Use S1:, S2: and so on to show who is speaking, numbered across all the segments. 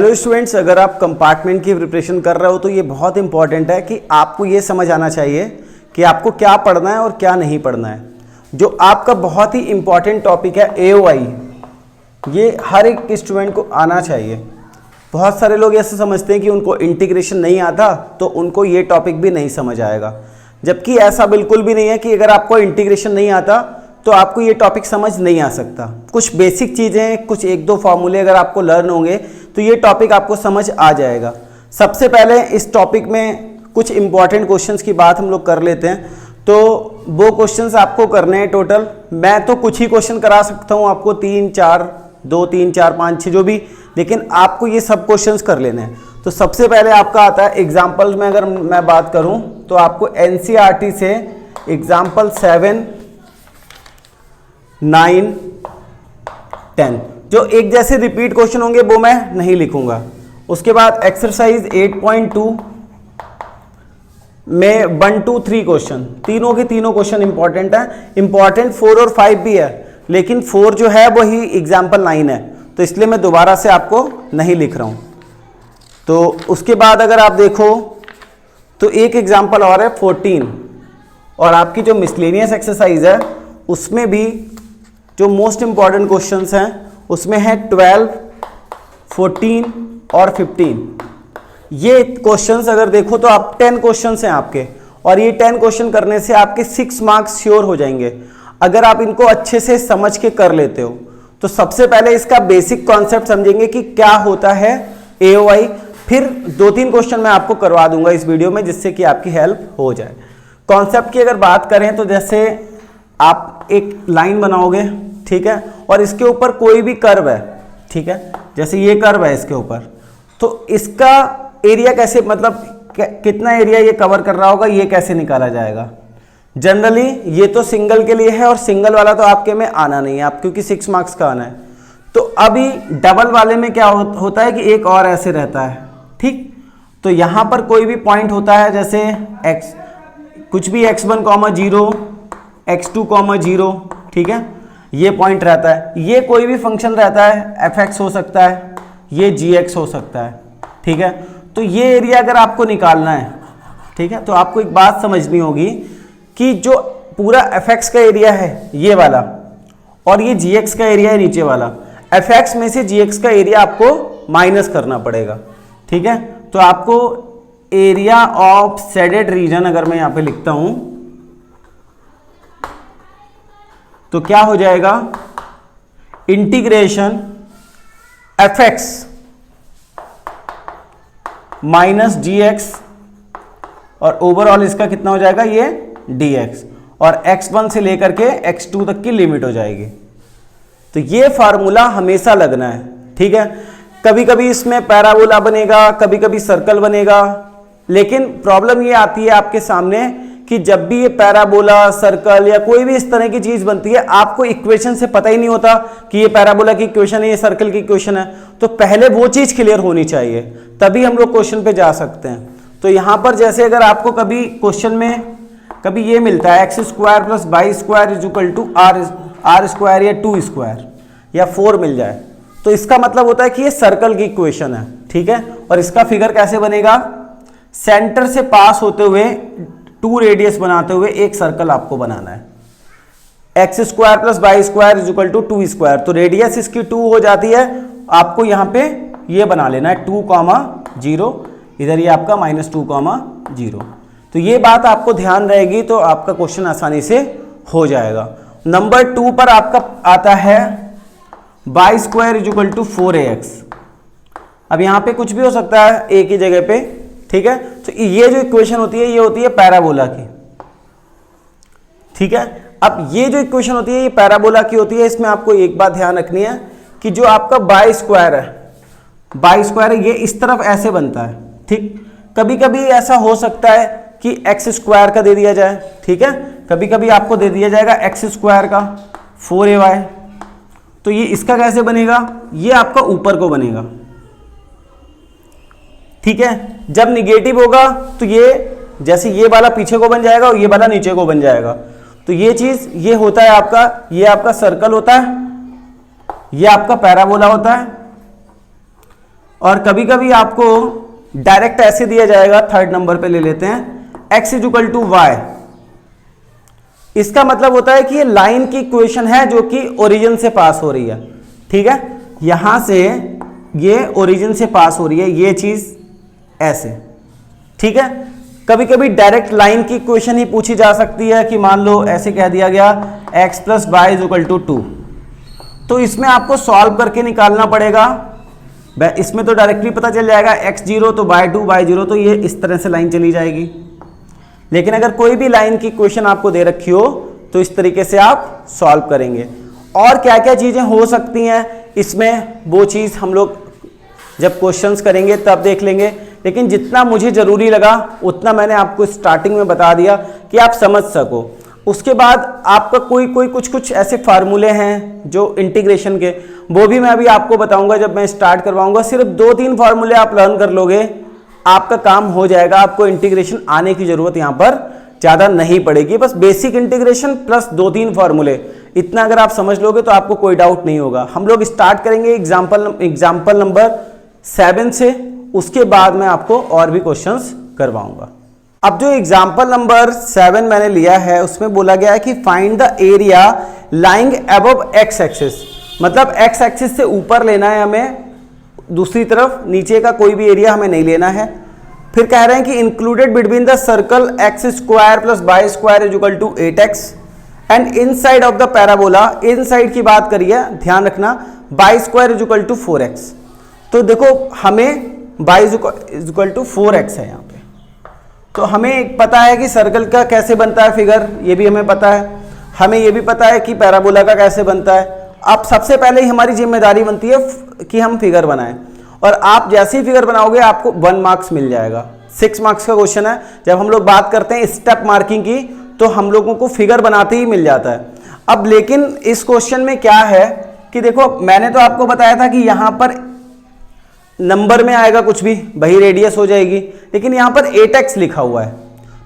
S1: Hello students, अगर आप compartment की प्रिपरेशन कर रहे हो तो ये बहुत इंपॉर्टेंट है कि आपको ये समझ आना चाहिए कि आपको क्या पढ़ना है और क्या नहीं पढ़ना है। जो आपका बहुत ही इंपॉर्टेंट टॉपिक है AOI, ये हर एक स्टूडेंट को आना चाहिए। बहुत सारे लोग ऐसे समझते हैं कि उनको इंटीग्रेशन नहीं आता तो उनको ये टॉपिक भी नहीं समझ आएगा, जबकि ऐसा बिल्कुल भी नहीं है कि अगर आपको इंटीग्रेशन नहीं आता तो आपको ये टॉपिक समझ नहीं आ सकता। कुछ बेसिक चीज़ें, कुछ एक दो फॉर्मूले अगर आपको लर्न होंगे तो ये टॉपिक आपको समझ आ जाएगा। सबसे पहले इस टॉपिक में कुछ इंपॉर्टेंट क्वेश्चंस की बात हम लोग कर लेते हैं। तो वो क्वेश्चंस आपको करने हैं टोटल। मैं तो कुछ ही क्वेश्चन करा सकता हूँ आपको, 3 4 2 3 4 5 6 जो भी, लेकिन आपको ये सब क्वेश्चंस कर लेने हैं। तो सबसे पहले आपका आता है एग्जाम्पल्स में। अगर मैं बात करूँ तो आपको NCERT से एग्जाम्पल 7 9 10 जो एक जैसे रिपीट क्वेश्चन होंगे वो मैं नहीं लिखूंगा। उसके बाद एक्सरसाइज 8.2 में 1 2 3 क्वेश्चन, तीनों के तीनों क्वेश्चन इंपॉर्टेंट है। इंपॉर्टेंट 4 और 5 भी है, लेकिन 4 जो है वही एग्जाम्पल 9 है, तो इसलिए मैं दोबारा से आपको नहीं लिख रहा हूं। तो उसके बाद अगर आप देखो तो एक एग्जाम्पल और है 14, और आपकी जो मिसलेनियस एक्सरसाइज है उसमें भी जो मोस्ट इंपॉर्टेंट क्वेश्चंस हैं उसमें है 12 14 और 15। ये क्वेश्चंस अगर देखो तो आप 10 क्वेश्चंस हैं आपके, और ये 10 क्वेश्चन करने से आपके 6 मार्क्स श्योर हो जाएंगे अगर आप इनको अच्छे से समझ के कर लेते हो। तो सबसे पहले इसका बेसिक कॉन्सेप्ट समझेंगे कि क्या होता है AOI, फिर 2-3 क्वेश्चन मैं आपको करवा दूंगा इस वीडियो में जिससे कि आपकी हेल्प हो जाए। कॉन्सेप्ट की अगर बात करें तो जैसे आप एक लाइन बनाओगे, ठीक है, और इसके ऊपर कोई भी कर्व है, ठीक है, जैसे ये कर्व है इसके ऊपर, तो इसका एरिया कैसे, मतलब कितना एरिया ये कवर कर रहा होगा, ये कैसे निकाला जाएगा। जनरली ये तो सिंगल के लिए है और सिंगल वाला तो आपके में आना नहीं है, आप क्योंकि 6 मार्क्स का आना है। तो अभी डबल वाले में क्या होता है कि एक और ऐसे रहता है, ठीक। तो यहां पर कोई भी पॉइंट होता है, जैसे x कुछ भी x1, 0 x2, 0, ठीक है, ये पॉइंट रहता है। ये कोई भी फंक्शन रहता है, fx हो सकता है, ये gx हो सकता है, ठीक है। तो ये एरिया अगर आपको निकालना है, ठीक है, तो आपको एक बात समझनी होगी कि जो पूरा fx का एरिया है ये वाला, और ये gx का एरिया है नीचे वाला, fx में से gx का एरिया आपको माइनस करना पड़ेगा, ठीक है। तो आपको एरिया ऑफ शेडेड रीजन अगर मैं यहां पे लिखता हूं तो क्या हो जाएगा, इंटीग्रेशन fx माइनस gx, और ओवरऑल इसका कितना हो जाएगा, ये dx, और x1 से लेकर के x2 तक की लिमिट हो जाएगी। तो ये फार्मूला हमेशा लगना है, ठीक है। कभी कभी इसमें पैराबोला बनेगा, कभी कभी सर्कल बनेगा, लेकिन प्रॉब्लम ये आती है आपके सामने कि जब भी ये पैराबोला, सर्कल या कोई भी इस तरह की चीज बनती है, आपको इक्वेशन से पता ही नहीं होता कि ये पैराबोला की इक्वेशन है, ये सर्कल की इक्वेशन है। तो पहले वो चीज क्लियर होनी चाहिए, तभी हम लोग क्वेश्चन पे जा सकते हैं। तो यहां पर जैसे अगर आपको कभी क्वेश्चन में कभी ये मिलता है x² + y² = r² या 2² या 4 मिल जाए, तो इसका मतलब होता है कि ये सर्कल की इक्वेशन है, ठीक है। और इसका फिगर कैसे बनेगा, सेंटर से पास होते हुए 2 रेडियस बनाते हुए एक सर्कल आपको बनाना है। x² + y² = 2², तो रेडियस इसकी 2 हो जाती है। आपको यहां पे ये बना लेना है 2, 0, इधर ये आपका -2, 0। तो ये बात आपको ध्यान रहेगी तो आपका क्वेश्चन आसानी से हो जाएगा। नंबर 2 पर आपका आता है y² = 4ax। अब यहां पे कुछ भी हो सकता है a की जगह पे, ठीक है। तो ये जो इक्वेशन होती है ये होती है पैराबोला की, ठीक है। अब ये जो इक्वेशन होती है ये पैराबोला की होती है। इसमें आपको एक बात ध्यान रखनी है कि जो आपका y² है ये इस तरफ ऐसे बनता है, ठीक। कभी कभी ऐसा हो सकता है कि x² का दे दिया जाए, ठीक है, कभी कभी आपको दे दिया जाएगा x² का 4ay। तो ये इसका कैसे बनेगा, ये आपका ऊपर को बनेगा, ठीक है। जब निगेटिव होगा तो ये जैसे ये वाला पीछे को बन जाएगा और ये वाला नीचे को बन जाएगा। तो ये चीज ये होता है आपका, ये आपका सर्कल होता है, ये आपका पैराबोला होता है, और कभी कभी आपको डायरेक्ट ऐसे दिया जाएगा, थर्ड नंबर पे ले लेते हैं, x इक्वल टू वाई। इसका मतलब होता है कि ये लाइन की इक्वेशन है जो कि ओरिजिन से पास हो रही है, ठीक है, यहां से ये ओरिजिन से पास हो रही है, ये चीज ऐसे, ठीक है। कभी कभी डायरेक्ट लाइन की इक्वेशन ही पूछी जा सकती है कि मान लो ऐसे कह दिया गया x plus Y is equal to 2, तो इसमें आपको सॉल्व करके निकालना पड़ेगा। इसमें तो डायरेक्टली पता चल जाएगा x0 तो y2 y0, तो ये इस तरह से लाइन चली जाएगी। लेकिन अगर कोई भी लाइन की इक्वेशन आपको दे रखी हो तो इस तरीके से आप सॉल्व करेंगे। और क्या क्या चीजें हो सकती हैं इसमें, वो चीज हम लोग जब क्वेश्चंस करेंगे तब देख लेंगे, लेकिन जितना मुझे जरूरी लगा उतना मैंने आपको स्टार्टिंग में बता दिया कि आप समझ सको। उसके बाद आपका कोई कुछ ऐसे फार्मूले हैं जो इंटीग्रेशन के, वो भी मैं अभी आपको बताऊंगा जब मैं स्टार्ट करवाऊंगा। सिर्फ 2-3 फार्मूले आप लर्न कर लोगे, आपका काम हो जाएगा। आपको इंटीग्रेशन आने की जरूरत यहाँ पर ज़्यादा नहीं पड़ेगी, बस बेसिक इंटीग्रेशन प्लस 2-3 फार्मूले, इतना अगर आप समझ लोगे तो आपको कोई डाउट नहीं होगा। हम लोग स्टार्ट करेंगे एग्जाम्पल नंबर 7 से, उसके बाद मैं आपको और भी क्वेश्चंस करवाऊंगा। अब जो एग्जाम्पल नंबर 7 मैंने लिया है उसमें बोला गया है कि find the area lying above x axis, मतलब एक्स एक्सिस से ऊपर लेना है हमें, दूसरी तरफ नीचे का कोई भी एरिया हमें नहीं लेना है। फिर कह रहे हैं कि included between the circle X square plus Y square is equal to 8x and inside of the parabola, inside की बात करिए, ध्यान रखना, Y square is equal to 4x। तो देखो हमें y is equal to 4x है यहाँ पे, तो हमें पता है कि सर्कल का कैसे बनता है फिगर, ये भी हमें पता है, हमें ये भी पता है कि पैराबोला का कैसे बनता है। अब सबसे पहले ही हमारी जिम्मेदारी बनती है कि हम फिगर बनाएं, और आप जैसे ही फिगर बनाओगे आपको 1 मार्क्स मिल जाएगा। 6 मार्क्स का क्वेश्चन है। जब हम लोग बात करते हैं स्टेप मार्किंग की तो हम लोगों को फिगर बनाते ही मिल जाता है। अब लेकिन इस क्वेश्चन में क्या है कि देखो, मैंने तो आपको बताया था कि यहां पर नंबर में आएगा कुछ भी, वही रेडियस हो जाएगी, लेकिन यहां पर 8x लिखा हुआ है,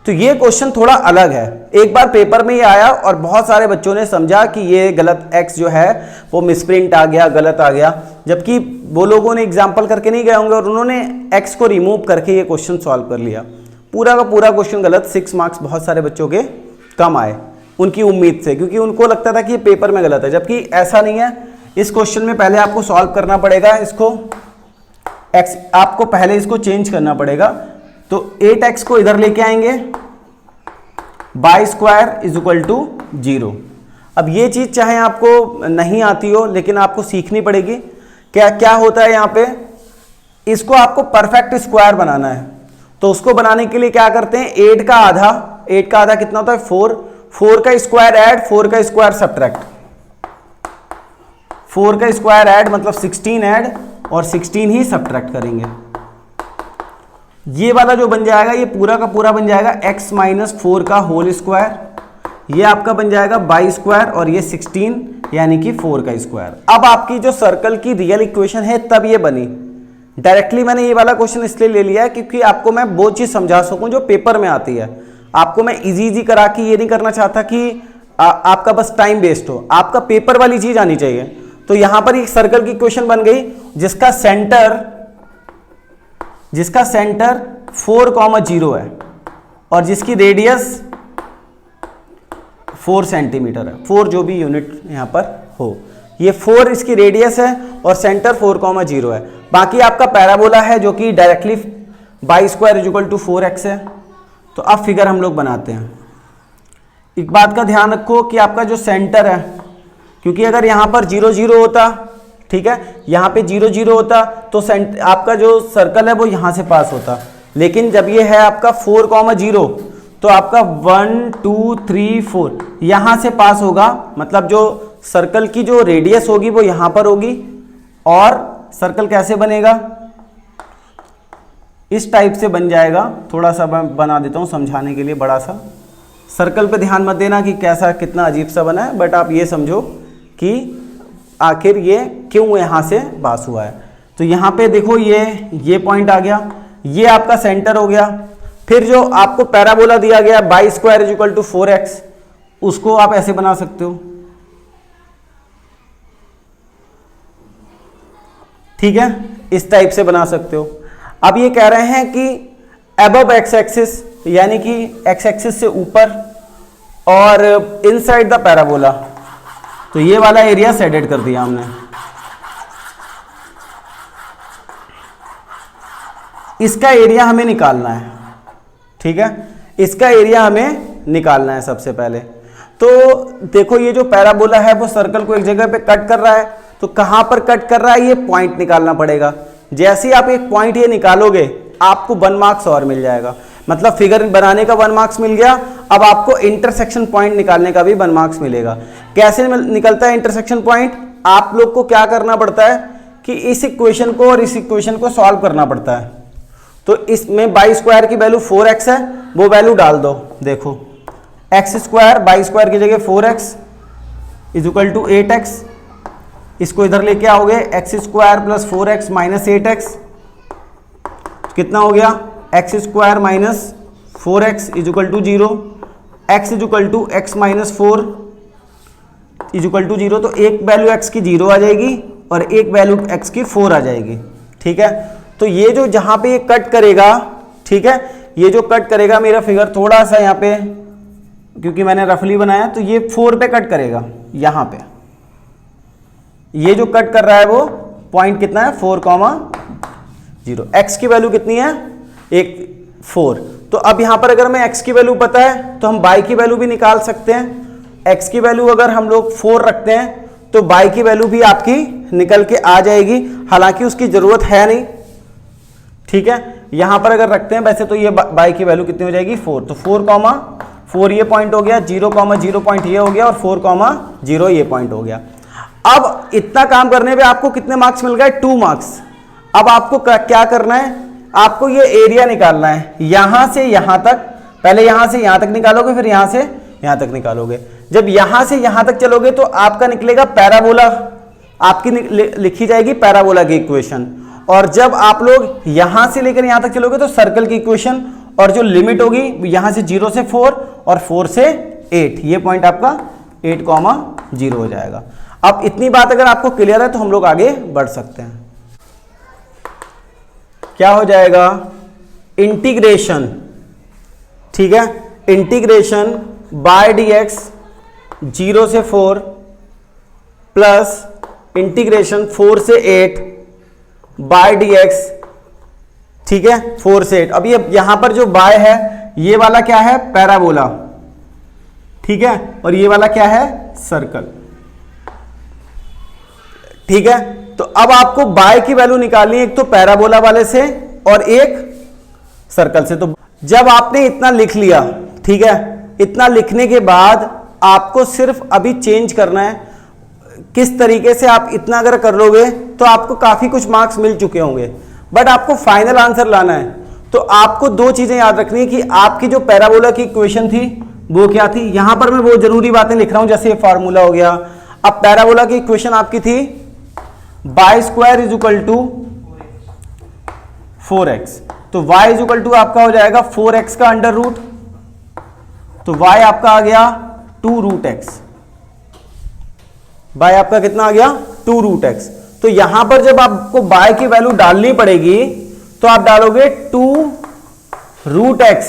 S1: तो ये क्वेश्चन थोड़ा अलग है। एक बार पेपर में ये आया और बहुत सारे बच्चों ने समझा कि ये गलत x जो है वो मिसप्रिंट आ गया, गलत आ गया, जबकि वो लोगों ने एग्जाम्पल करके नहीं गए होंगे और उन्होंने x को रिमूव करके ये क्वेश्चन सॉल्व कर लिया। पूरा का पूरा क्वेश्चन गलत। 6 मार्क्स बहुत सारे बच्चों के कम आए उनकी उम्मीद से, क्योंकि उनको लगता था कि ये पेपर में गलत है, जबकि ऐसा नहीं है। इस क्वेश्चन में पहले आपको सॉल्व करना पड़ेगा, इसको x आपको पहले इसको चेंज करना पड़ेगा। तो 8x को इधर लेके आएंगे, Y square is equal to 0। अब ये चीज चाहे आपको नहीं आती हो लेकिन आपको सीखनी पड़ेगी। क्या क्या होता है यहाँ पे, इसको आपको परफेक्ट स्क्वायर बनाना है, तो उसको बनाने के लिए क्या करते हैं, 8 का आधा कितना होता है 4, 4 का स्क्वायर ऐड, 4 का स्क्वायर सब्ट्रैक्ट, 4 का स्क्वायर ऐड मतलब 16 ऐड और 16 ही सब्ट्रैक्ट करेंगे। ये वाला जो बन जाएगा ये पूरा का पूरा बन जाएगा x माइनस 4 का होल स्क्वायर, ये आपका बन जाएगा वाई स्क्वायर और ये 16 यानी कि 4 का स्क्वायर। अब आपकी जो सर्कल की रियल इक्वेशन है तब ये बनी। डायरेक्टली मैंने ये वाला क्वेश्चन इसलिए ले लिया है क्योंकि आपको मैं वो चीज समझा सकूं जो पेपर में आती है। आपको मैं इजी करा के ये नहीं करना चाहता कि आपका बस टाइम वेस्ट हो, आपका पेपर वाली चीज आनी चाहिए। तो यहां पर एक सर्कल की इक्वेशन बन गई जिसका सेंटर 4,0 है और जिसकी रेडियस 4 सेंटीमीटर है, 4 जो भी यूनिट यहां पर हो, ये 4 इसकी रेडियस है और सेंटर 4,0 है। बाकी आपका पैराबोला है जो कि directly Y square is equal to 4x है। तो अब फिगर हम लोग बनाते हैं। एक बात का ध्यान रखो कि आपका जो सेंटर है, क्योंकि अगर यहां पर 0 0 होता, ठीक है, यहां पे 0 0 होता तो आपका जो सर्कल है वो यहां से पास होता, लेकिन जब ये है आपका 4,0 तो आपका 1 2 3 4 यहां से पास होगा, मतलब जो सर्कल की जो रेडियस होगी वो यहां पर होगी। और सर्कल कैसे बनेगा, इस टाइप से बन जाएगा। थोड़ा सा मैं बना देता हूं समझाने के लिए, बड़ा सा सर्कल पे ध्यान मत देना कि कैसा कितना अजीब सा बना है, बट आप ये समझो कि आखिर ये क्यों यहां से पास हुआ है। तो यहां पे देखो ये पॉइंट आ गया, ये आपका सेंटर हो गया। फिर जो आपको पैराबोला दिया गया Y square is equal to 4x, उसको आप ऐसे बना सकते हो। ठीक है, इस टाइप से बना सकते हो। अब ये कह रहे हैं कि अबव एक्स एक्सिस यानी कि एक्स एक्सिस से ऊपर और इनसाइड द पैराबोला, तो ये वाला एरिया शेडेड कर दिया हमने। इसका एरिया हमें निकालना है, ठीक है, इसका एरिया हमें निकालना है सबसे पहले। तो देखो ये जो पैराबोला है वो सर्कल को एक जगह पे कट कर रहा है, तो कहां पर कट कर रहा है, ये पॉइंट निकालना पड़ेगा। जैसे ही आप एक पॉइंट ये निकालोगे आपको 1 मार्क्स और मिल जाएगा, मतलब फिगर बनाने का 1 मार्क्स मिल गया। अब आपको इंटरसेक्शन पॉइंट निकालने का भी 1 मार्क्स मिलेगा। कैसे निकलता है इंटरसेक्शन पॉइंट? आप लोग को क्या करना पड़ता है कि इस इक्वेशन को और इस इक्वेशन को सॉल्व करना पड़ता है। तो इसमें बाई स्क्वायर की वैल्यू 4x है, वो वैल्यू डाल दो। देखो एक्स स्क्वायर बाई स्क्वायर की जगह 4x is equal to 8x, इसको इधर लेके आओगे x square plus 4x minus 8x, कितना हो गया X square minus 4x is equal to 0, X is equal to X minus 4 is equal to 0। तो एक वैल्यू x की 0 आ जाएगी और एक वैल्यू x की 4 आ जाएगी, ठीक है। तो ये जो जहां पे ये कट करेगा, ठीक है, ये जो कट करेगा, मेरा फिगर थोड़ा सा यहाँ पे क्योंकि मैंने रफली बनाया, तो ये 4 पे कट करेगा। यहाँ पे ये जो कट कर रहा है वो पॉइंट कितना है 4,0। x की वैल्यू कितनी है 4। तो अब यहां पर अगर मैं x की वैल्यू पता है तो हम y की वैल्यू भी निकाल सकते हैं। x की वैल्यू अगर हम लोग 4 रखते हैं तो y की वैल्यू भी आपकी निकल के आ जाएगी, हालांकि उसकी जरूरत है नहीं, ठीक है। यहां पर अगर रखते हैं वैसे तो ये y की वैल्यू कितनी हो जाएगी 4। तो 4,4 ये पॉइंट हो गया, 0,0 पॉइंट ये हो गया और 4,0 ये पॉइंट हो गया। अब इतना काम करने पे आपको कितने मार्क्स मिल गए 2 मार्क्स। अब आपको क्या करना है, आपको ये एरिया निकालना है यहां से यहां तक। पहले यहां से यहां तक निकालोगे, फिर यहां से यहां तक निकालोगे। जब यहां से यहां तक चलोगे तो आपका निकलेगा पैराबोला, आपकी लिखी जाएगी पैराबोला की इक्वेशन। और जब आप लोग यहां से लेकर यहां तक चलोगे तो सर्कल की इक्वेशन, और जो लिमिट होगी यहां से 0 से 4 और 4 से 8, ये पॉइंट आपका 8,0 हो जाएगा। अब इतनी बात अगर आपको क्लियर है तो हम लोग आगे बढ़ सकते हैं। क्या हो जाएगा इंटीग्रेशन, ठीक है, इंटीग्रेशन बाय dx 0 से 4 प्लस इंटीग्रेशन 4 से 8 बाय dx, ठीक है, 4 से 8। अब ये यहां पर जो बाय है ये वाला क्या है पैराबोला, ठीक है, और ये वाला क्या है सर्कल, ठीक है। तो अब आपको बाय की वैल्यू निकालनी है, एक तो पैराबोला वाले से और एक सर्कल से। तो जब आपने इतना लिख लिया, ठीक है, इतना लिखने के बाद आपको सिर्फ अभी चेंज करना है किस तरीके से। आप इतना अगर कर लोगे तो आपको काफी कुछ मार्क्स मिल चुके होंगे, बट आपको फाइनल आंसर लाना है। तो आपको 2 चीजें याद रखनी है कि आपकी जो पैराबोला की इक्वेशन थी वो क्या थी। यहां पर मैं वो जरूरी बातें लिख रहा हूं, जैसे फॉर्मूला हो गया। अब पैराबोला की इक्वेशन आपकी थी y square is equal to 4x, तो y इज इक्वल टू आपका हो जाएगा 4x का अंडर रूट, तो y आपका आ गया 2 रूट x। y आपका कितना आ गया 2 रूट x। तो यहां पर जब आपको y की वैल्यू डालनी पड़ेगी तो आप डालोगे 2 रूट x,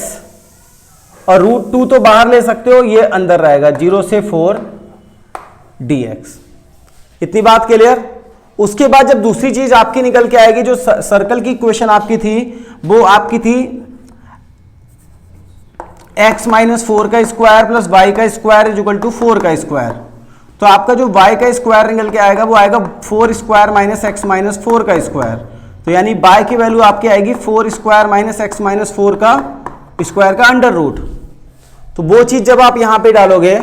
S1: और रूट 2 तो बाहर ले सकते हो, ये अंदर रहेगा 0 से 4 dx। इतनी बात क्लियर। उसके बाद जब दूसरी चीज आपकी निकल के आएगी, जो सर्कल की इक्वेशन आपकी थी वो आपकी थी x माइनस 4 का स्क्वायर प्लस वाई का स्क्वायर इज इक्वल टू 4 का स्क्वायर। तो आपका जो y का स्क्वायर निकल के आएगा वो आएगा 4 स्क्वायर माइनस एक्स माइनस 4 का स्क्वायर। तो यानी y की वैल्यू आपकी आएगी 4 स्क्वायर माइनस एक्स माइनस 4 का स्क्वायर का अंडर रूट। तो वो चीज जब आप यहां पे डालोगे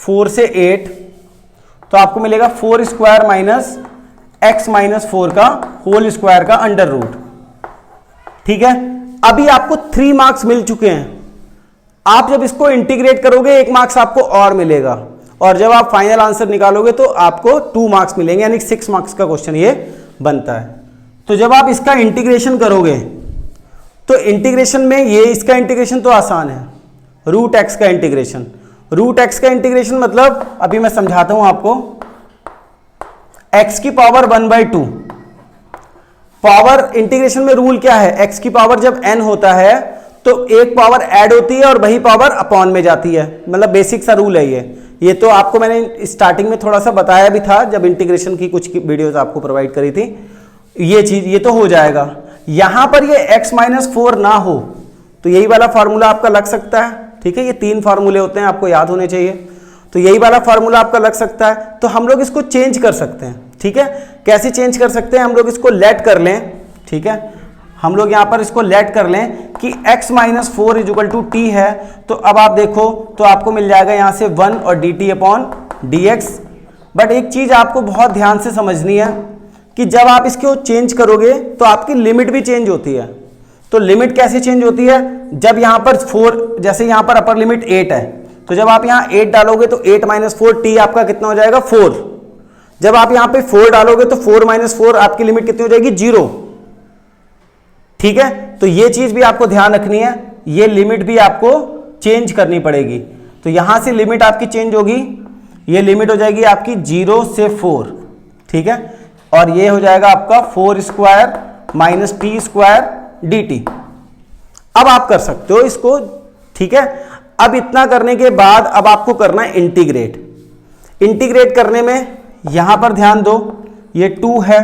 S1: 4 से 8 तो आपको मिलेगा 4 स्क्वायर माइनस एक्स माइनस 4 का होल स्क्वायर का अंडर रूट, ठीक है। अभी आपको 3 मार्क्स मिल चुके हैं। आप जब इसको इंटीग्रेट करोगे 1 मार्क्स आपको और मिलेगा, और जब आप फाइनल आंसर निकालोगे तो आपको 2 मार्क्स मिलेंगे, यानी 6 मार्क्स का क्वेश्चन ये बनता है। तो जब आप इसका इंटीग्रेशन करोगे तो इंटीग्रेशन में ये इसका इंटीग्रेशन तो आसान है, रूट एक्स का इंटीग्रेशन। रूट एक्स का इंटीग्रेशन मतलब अभी मैं समझाता हूं आपको, x की पावर 1/2 पावर इंटीग्रेशन में रूल क्या है, एक्स की पावर जब n होता है तो एक पावर ऐड होती है और वही पावर अपॉन में जाती है, मतलब बेसिक सा रूल है ये तो आपको मैंने स्टार्टिंग में थोड़ा सा बताया भी था जब इंटीग्रेशन की कुछ वीडियोस आपको प्रोवाइड करी थी। ये चीज ये तो हो जाएगा। यहां पर ये x-4 ना हो तो यही वाला फार्मूला आपका लग सकता है, ठीक है। ये 3 फार्मूले होते हैं, आपको याद होने चाहिए। तो यही वाला फार्मूला आपका लग सकता है। तो हम लोग इसको चेंज कर सकते हैं, ठीक है। कैसे चेंज कर सकते हैं, हम लोग इसको लेट कर लें, ठीक है। हम लोग यहां पर इसको लेट कर लें कि x-4 = t है। तो अब आप देखो तो आपको मिल जाएगा यहां से 1 और dt/dx। बट एक चीज आपको बहुत ध्यान से समझनी है कि जब आप इसको चेंज करोगे तो आपकी लिमिट भी चेंज होती है। तो लिमिट कैसे चेंज होती है, जब यहां पर 4, जैसे यहां पर अपर लिमिट 8 है, तो जब आप यहां 8 डालोगे तो 8-4 t आपका कितना हो जाएगा 4। जब आप यहां पे 4 डालोगे तो 4-4 आपकी लिमिट कितनी हो जाएगी 0, ठीक है। तो ये चीज भी आपको ध्यान रखनी है, ये लिमिट भी आपको चेंज करनी पड़ेगी। तो यहां से लिमिट आपकी चेंज होगी, ये लिमिट हो जाएगी आपकी 0 से 4, ठीक है। और ये हो जाएगा आपका 4² - t² dt। अब आप कर सकते हो इसको, ठीक है। अब इतना करने के बाद अब आपको करना है इंटीग्रेट। इंटीग्रेट करने में यहां पर ध्यान दो, ये 2 है,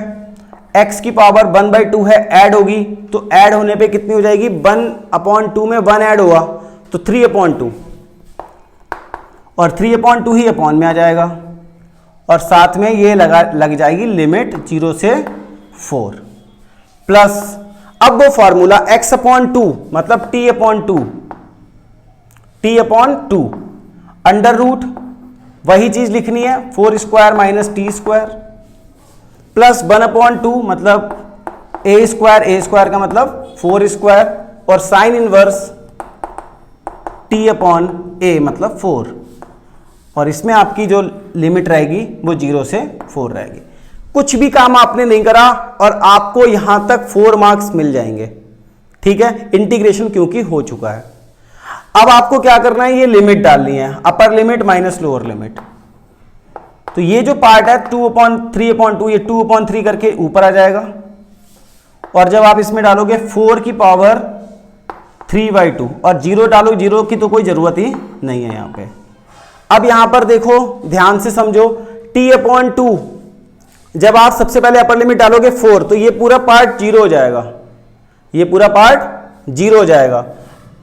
S1: x की पावर 1/2 है, ऐड होगी तो ऐड होने पे कितनी हो जाएगी 1/2 में 1 ऐड हुआ तो 3/2 और 3/2 ही अपॉन में आ जाएगा। और साथ में ये लग जाएगी लिमिट 0 से 4 प्लस अब वो फॉर्मूला x/2 मतलब t/2 अंडर रूट वही चीज लिखनी है 4² - t² प्लस 1/2 मतलब a² का मतलब 4² और साइन इनवर्स t/a मतलब 4। और इसमें आपकी जो लिमिट रहेगी वो 0 से 4 रहेगी। कुछ भी काम आपने नहीं करा और आपको यहां तक 4 मार्क्स मिल जाएंगे, ठीक है। इंटीग्रेशन क्योंकि हो चुका है। अब आपको क्या करना है, ये लिमिट डालनी है, upper limit minus lower limit. तो ये जो पार्ट है 2/3/2 ये 2/3 करके ऊपर आ जाएगा। और जब आप इसमें डालोगे 4 की पावर 3/2 और 0 डालो, 0 की तो कोई जरूरत ही नहीं है यहां पे। अब यहां पर देखो ध्यान से समझो, t/2 जब आप सबसे पहले अपर लिमिट डालोगे 4 तो ये पूरा पार्ट 0 हो जाएगा, ये पूरा पार्ट 0 हो जाएगा।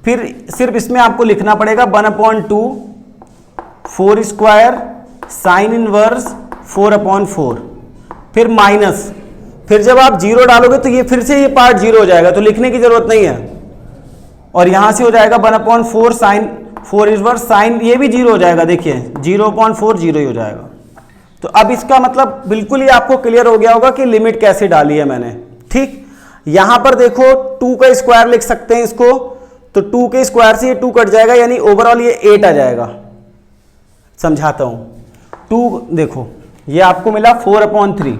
S1: फिर सिर्फ इसमें आपको लिखना पड़ेगा 1/2 4² साइन इनवर्स 4/4 फिर माइनस, फिर जब आप 0 डालोगे तो ये फिर से ये पार्ट 0 हो जाएगा, तो लिखने की जरूरत नहीं है। और यहां से हो जाएगा 1/4 साइन 4 इनवर्स साइन, ये भी 0 हो जाएगा, देखिए 0/4 0 ही हो जाएगा। तो अब इसका मतलब बिल्कुल ही आपको क्लियर हो गया होगा कि लिमिट कैसे डाली है मैंने, ठीक। यहां पर देखो 2 का स्क्वायर लिख सकते हैं इसको, तो 2 के स्क्वायर से ये 2 कट जाएगा, यानी ओवरऑल ये 8 आ जाएगा। समझाता हूं, 2 देखो ये आपको मिला 4/3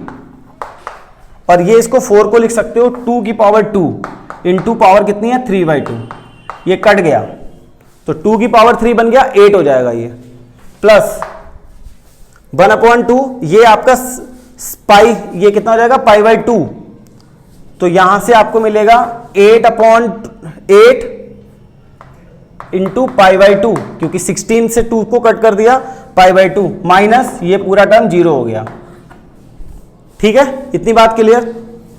S1: और ये इसको 4 को लिख सकते हो 2 की पावर 2 इंटू पावर कितनी है 3/2, ये कट गया तो 2 की पावर 3 बन गया 8 हो जाएगा ये, प्लस 1/2 ये आपका पाई, ये कितना हो जाएगा π/2। तो यहां से आपको मिलेगा 8/8 इंटू π/2, क्योंकि 16 से 2 को कट कर दिया π/2 माइनस ये पूरा टर्म 0 हो गया, ठीक है। इतनी बात क्लियर।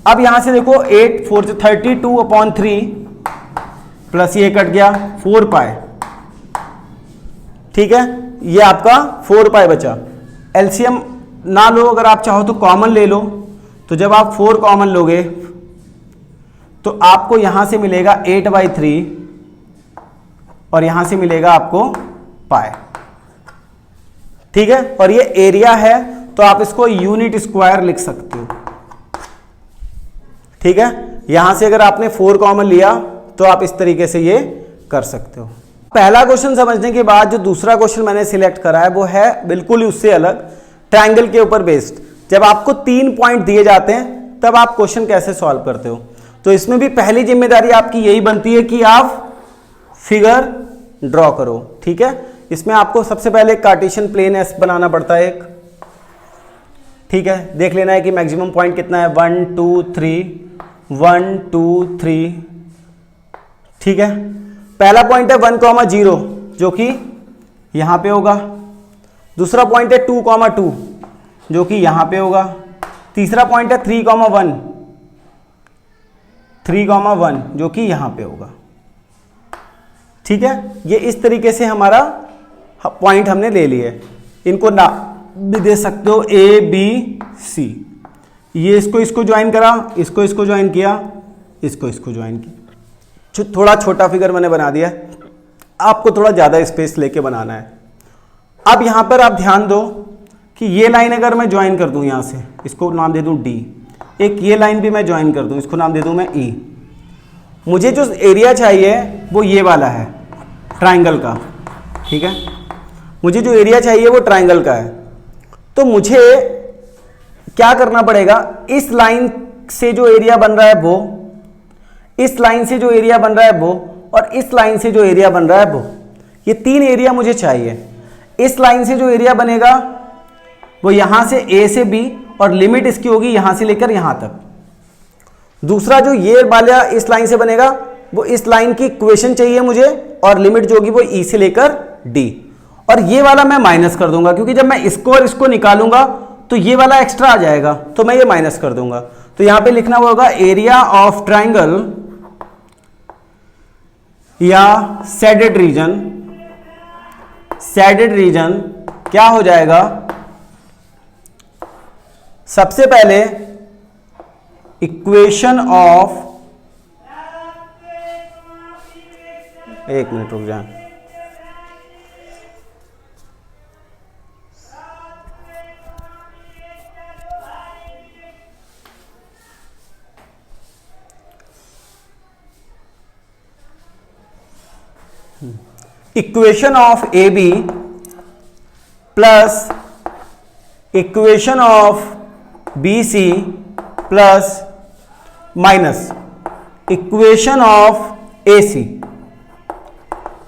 S1: अब यहां से देखो 8 4 से 32/3 प्लस ये कट गया 4π, ठीक है। ये आपका 4π बचा। एलसीएम ना लो, अगर आप चाहो तो कॉमन ले लो। तो जब आप 4 कॉमन लोगे तो आपको यहां से मिलेगा 8/3 और यहां से मिलेगा आपको पाई, ठीक है। और ये एरिया है तो आप इसको यूनिट स्क्वायर लिख सकते हो, ठीक है। यहां से अगर आपने 4 कॉमन लिया तो आप इस तरीके से ये कर सकते हो। पहला क्वेश्चन समझने के बाद जो दूसरा क्वेश्चन मैंने सिलेक्ट करा है वो है बिल्कुल ही उससे अलग, ट्रायंगल के ऊपर बेस्ड। जब आपको 3 पॉइंट दिए जाते हैं तब आप क्वेश्चन कैसे सॉल्व करते हो। तो इसमें भी पहली जिम्मेदारी आपकी यही बनती है कि आप फिगर ड्रॉ करो, ठीक है। इसमें आपको सबसे पहले कार्टेशियन प्लेन एस बनाना पड़ता है एक, ठीक है। देख लेना है कि मैक्सिमम पॉइंट कितना है 1 2 3 1 2 3, ठीक है। पहला पॉइंट है 1,0 जो कि यहां पे होगा। दूसरा पॉइंट है 2,2 जो कि यहां पे होगा। तीसरा पॉइंट है 3,1 जो कि यहां पे होगा, ठीक है। ये इस तरीके से हमारा पॉइंट हमने ले लिए। इनको ना भी दे सकते हो A B C। ये इसको ज्वाइन करा, इसको ज्वाइन किया, इसको ज्वाइन किया। थोड़ा छोटा फिगर मैंने बना दिया, आपको थोड़ा ज़्यादा स्पेस लेके बनाना है। अब यहाँ पर आप ध्यान दो कि ये लाइन अगर मैं ज्वाइन कर दूँ यहाँ से, इसको नाम दे दूँ D, एक ये लाइन भी मैं ज्वाइन कर दूँ, इसको नाम दे दूँ मैं E। मुझे जो एरिया चाहिए वो ये वाला है, ट्राइंगल का, ठीक है। मुझे जो एरिया चाहिए वो ट्राइंगल का है। तो मुझे क्या करना पड़ेगा, इस लाइन से जो एरिया बन रहा है वो, इस लाइन से जो एरिया बन रहा है वो, और इस लाइन से जो एरिया बन रहा है वो, ये 3 एरिया मुझे चाहिए। इस लाइन से जो एरिया बनेगा वो यहां से A से B, और लिमिट इसकी होगी यहां से लेकर यहां तक। दूसरा जो ये वाला इस लाइन से बनेगा वो इस लाइन की इक्वेशन चाहिए मुझे, और लिमिट जो होगी वो E से लेकर D। और ये वाला मैं माइनस कर दूंगा, क्योंकि जब मैं इसको और इसको निकालूंगा तो ये वाला एक्स्ट्रा आ जाएगा, तो मैं ये माइनस कर दूंगा। तो यहां पे लिखना होगा एरिया ऑफ ट्राइंगल या शेडेड रीजन क्या हो जाएगा, सबसे पहले इक्वेशन ऑफ, एक मिनट रुक जाए, equation of AB plus equation of BC plus minus equation of AC,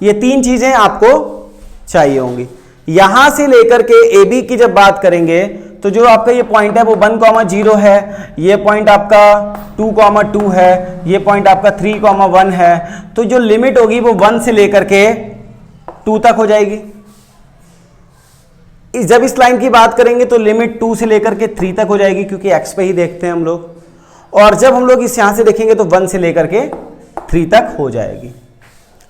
S1: ये 3 चीजें आपको चाहिए होंगी। यहां से लेकर के AB की जब बात करेंगे तो जो आपका ये पॉइंट है वो 1,0 है, ये पॉइंट आपका 2,2 है, ये पॉइंट आपका 3,1 है। तो जो लिमिट होगी वो 1 से लेकर के 2 तक हो जाएगी। जब इस लाइन की बात करेंगे तो लिमिट 2 से लेकर के 3 तक हो जाएगी, क्योंकि x पे ही देखते हैं हम लोग। और जब हम लोग इस यहां से देखेंगे तो 1 से लेकर के 3 तक हो जाएगी।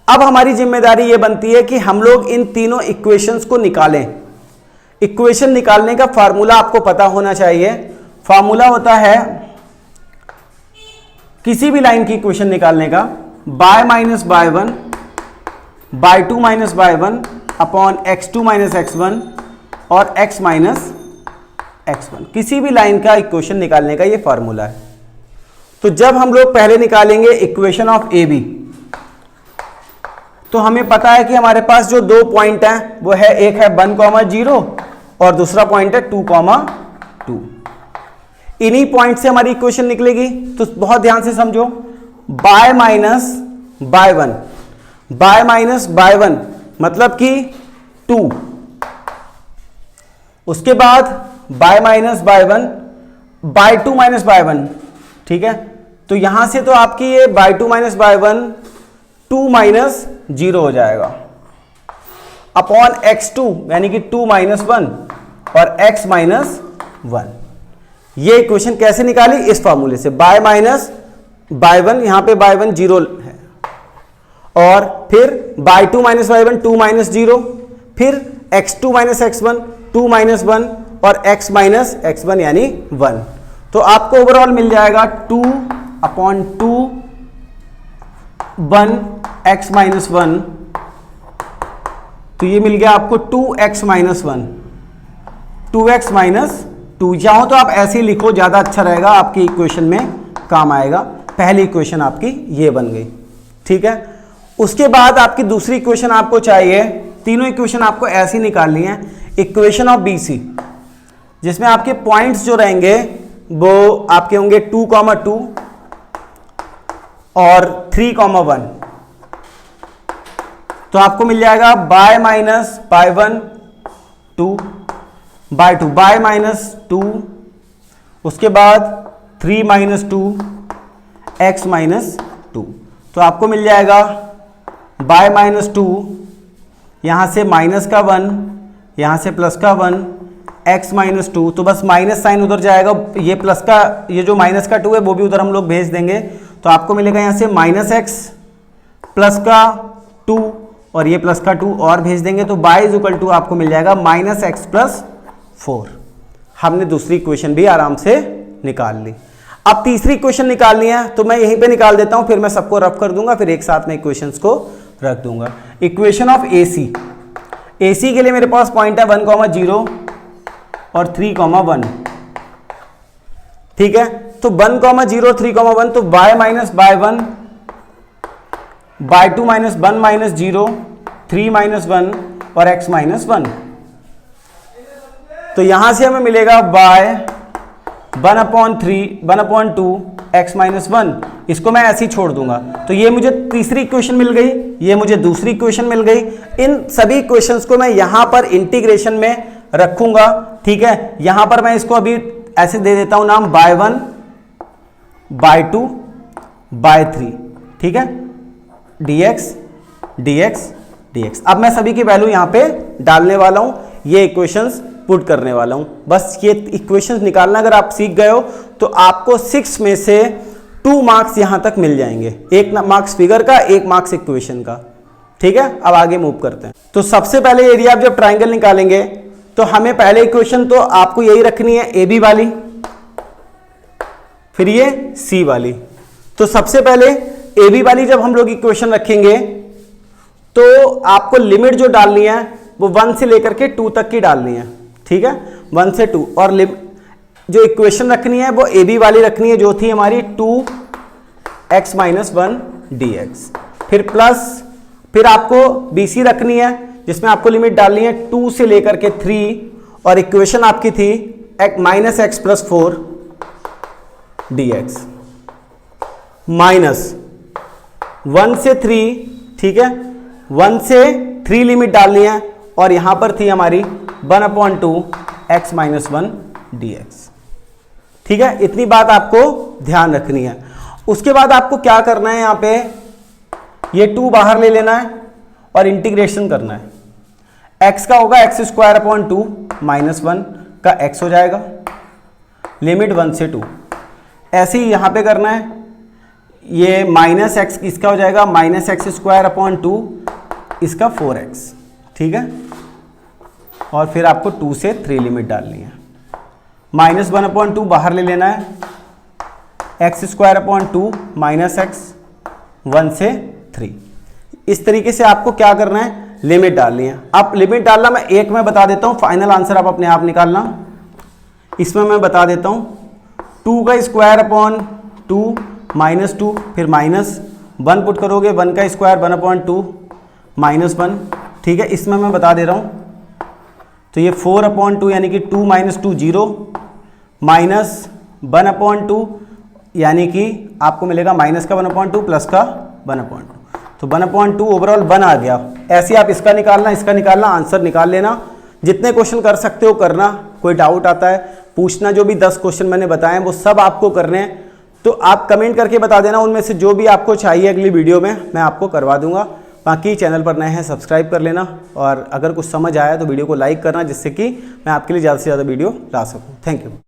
S1: अब हमारी जिम्मेदारी ये बनती है कि हम लोग इन तीनों इक्वेशंस को निकालें। इक्वेशन निकालने का फार्मूला आपको पता होना चाहिए। फार्मूला होता है किसी भी लाइन की इक्वेशन निकालने का, y minus y1 by 2 minus y1 upon x2 minus x1 और x माइनस x1। किसी भी लाइन का इक्वेशन निकालने का ये फार्मूला है। तो जब हम लोग पहले निकालेंगे इक्वेशन ऑफ AB, तो हमें पता है कि हमारे पास जो 2 पॉइंट हैं वो है, एक है 1,0 और दूसरा पॉइंट है 2,2। इन्हीं पॉइंट से हमारी इक्वेशन निकलेगी। तो बहुत ध्यान से समझो, y minus y1, y minus y1 मतलब कि 2, उसके बाद y minus y1 by 2 minus y1, ठीक है। तो यहां से तो आपकी ये बाय 2 माइनस y1 2 माइनस 0 हो जाएगा अपॉन x2 यानी कि 2 माइनस 1 और x माइनस 1। ये इक्वेशन कैसे निकाली, इस फॉर्मूले से, y माइनस y1, यहां पे y1 0 है, और फिर बाय 2 माइनस y1 2 माइनस 0, फिर x2 माइनस x1 2 माइनस 1 और x माइनस x1 यानी 1। तो आपको ओवरऑल मिल जाएगा 2 अपॉन 2 1 x माइनस 1। तो ये मिल गया आपको 2x माइनस 1, 2x माइनस 2। चाहो तो आप ऐसे ही लिखो, ज्यादा अच्छा रहेगा, आपकी इक्वेशन में काम आएगा। पहली इक्वेशन आपकी ये बन गई, ठीक है। उसके बाद आपकी दूसरी इक्वेशन आपको चाहिए, तीनों इक्वेशन आपको ऐसी निकालनी है, इक्वेशन ऑफ BC, जिसमें आपके पॉइंट्स जो रहेंगे वो आपके होंगे 2,2 और 3,1। तो आपको मिल जाएगा y minus y1 2 by 2, y minus 2, उसके बाद 3 माइनस 2 x माइनस 2। तो आपको मिल जाएगा बाय माइनस 2, यहाँ से माइनस का 1, यहाँ से प्लस का 1, x माइनस 2। तो बस माइनस साइन उधर जाएगा, ये प्लस का, ये जो माइनस का 2 है वो भी उधर हम लोग भेज देंगे। तो आपको मिलेगा यहाँ से माइनस एक्स प्लस का 2 और ये प्लस का 2 और भेज देंगे। तो y इज इक्वल टू आपको मिल जाएगा माइनस एक्स प्लस 4। हमने दूसरी इक्वेशन भी आराम से निकाल ली। अब तीसरी इक्वेशन निकालनी है तो मैं यहीं पे निकाल देता हूं, फिर मैं सबको रफ कर दूंगा, फिर एक साथ में इक्वेशंस को रख दूंगा। इक्वेशन ऑफ AC, AC के लिए मेरे पास पॉइंट है 1, 0 और 3, 1। ठीक है, तो 1, 0, 3, 1, तो y minus by 1 by 2 minus 1 minus 0, 3 minus 1 और x माइनस 1। तो यहां से हमें मिलेगा y 1/2 x माइनस 1। इसको मैं ऐसे ही छोड़ दूंगा। तो ये मुझे तीसरी इक्वेशन मिल गई, ये मुझे दूसरी इक्वेशन मिल गई। इन सभी इक्वेशंस को मैं यहां पर इंटीग्रेशन में रखूंगा। ठीक है, यहां पर मैं इसको अभी ऐसे दे देता हूं नाम बाय 1 बाय 2 बाय 3। ठीक है, dx dx dx। अब मैं सभी की वैल्यू यहां पे डालने वाला हूं, ये इक्वेशंस पुट करने वाला हूं। बस ये इक्वेशंस निकालना अगर आप सीख गए हो तो आपको 6 में से 2 मार्क्स यहां तक मिल जाएंगे, 1 मार्क्स फिगर का, 1 मार्क्स इक्वेशन का। ठीक है, अब आगे मूव करते हैं। तो सबसे पहले यदि आप जब ट्राइंगल निकालेंगे तो हमें पहले इक्वेशन तो आपको यही रखनी है, AB वाली, फिर ये C वाली। तो सबसे पहले AB वाली जब हम लोग इक्वेशन रखेंगे तो आपको लिमिट जो डालनी है वो 1 से लेकर के 2 तक की डालनी है। ठीक है, 1 से 2, और जो इक्वेशन रखनी है वो AB वाली रखनी है जो थी हमारी 2x माइनस 1 dx। फिर प्लस, फिर आपको BC रखनी है जिसमें आपको लिमिट डालनी है 2 से लेकर के 3, और इक्वेशन आपकी थी minus x plus 4 dx minus 1 से 3। ठीक है, 1 से 3 लिमिट डालनी है, और यहां पर थी हमारी 1/2 x माइनस 1 dx। ठीक है, इतनी बात आपको ध्यान रखनी है। उसके बाद आपको क्या करना है, यहां पे ये 2 बाहर ले लेना है और इंटीग्रेशन करना है। x का होगा x² माइनस 1 का x हो जाएगा, लिमिट 1 से 2। ऐसे ही यहां पे करना है, ये माइनस एक्स इसका हो जाएगा माइनस x²/2, इसका 4x। ठीक है, और फिर आपको 2 से 3 लिमिट डालनी है। माइनस 1/2 बाहर ले लेना है, x² माइनस x 1 से 3। इस तरीके से आपको क्या करना है, लिमिट डालनी है। अब लिमिट डालना मैं एक में बता देता हूं, फाइनल आंसर आप अपने आप निकालना। इसमें मैं बता देता हूं 2² माइनस 2, फिर माइनस 1 पुट करोगे, 1 का स्क्वायर 1/2 माइनस 1। ठीक है, इसमें मैं बता दे रहा हूं, तो ये 4/2 यानी कि 2 माइनस 2 0, माइनस 1/2 यानी कि आपको मिलेगा माइनस का 1/2 प्लस का 1/2। तो 1/2 ओवरऑल 1 आ गया। ऐसे आप इसका निकालना, आंसर निकाल लेना। जितने क्वेश्चन कर सकते हो करना, कोई डाउट आता है पूछना। जो भी 10 क्वेश्चन मैंने बताए हैं वो सब आपको करने हैं, तो आप कमेंट करके बता देना, उनमें से जो भी आपको चाहिए अगली वीडियो में मैं आपको करवा दूंगा। बाकी चैनल पर नए हैं सब्सक्राइब कर लेना, और अगर कुछ समझ आया तो वीडियो को लाइक करना, जिससे कि मैं आपके लिए ज़्यादा से ज़्यादा वीडियो ला सकूँ। Thank you.